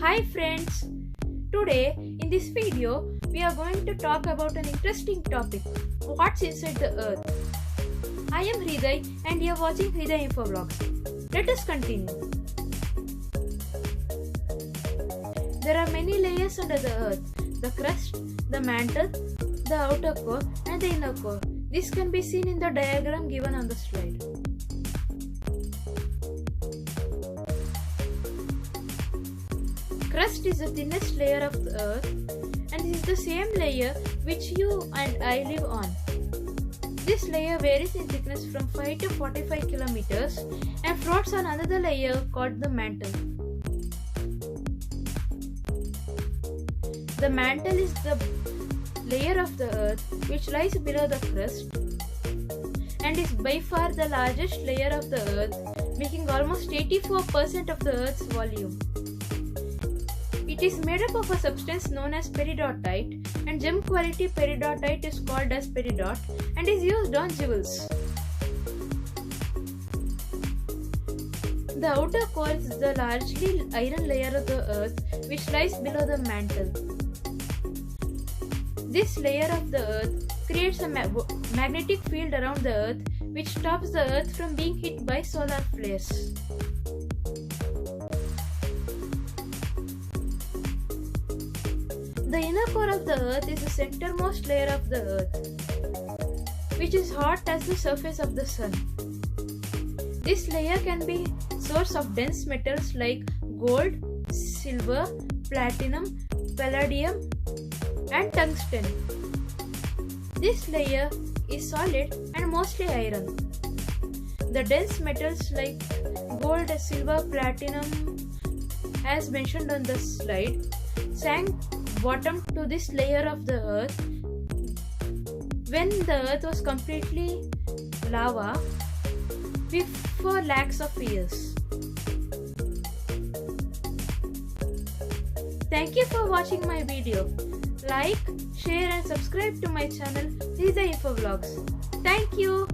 Hi friends! Today in this video we are going to talk about an interesting topic. What's inside the earth? I am Hriday and you are watching Hriday Infovlogs. Let us continue. There are many layers under the earth. The crust, the mantle, the outer core and the inner core. This can be seen in the diagram given on the slide. Crust is the thinnest layer of the earth and is the same layer which you and I live on. This layer varies in thickness from 5 to 45 kilometers and floats on another layer called the mantle. The mantle is the layer of the earth which lies below the crust and is by far the largest layer of the earth, making almost 84% of the earth's volume. It is made up of a substance known as peridotite, and gem quality peridotite is called as peridot and is used on jewels. The outer core is the largely iron layer of the earth which lies below the mantle. This layer of the earth creates a magnetic field around the earth which stops the earth from being hit by solar flares. The inner core of the earth is the centermost layer of the earth, which is hot as the surface of the sun. This layer can be source of dense metals like gold, silver, platinum, palladium, and tungsten. This layer is solid and mostly iron. The dense metals like gold, silver, platinum, as mentioned on the slide, sank bottom to this layer of the earth when the earth was completely lava before lakhs of years. Thank you for watching my video. Like, share and subscribe to my channel Hriday Infovlogs. Thank you.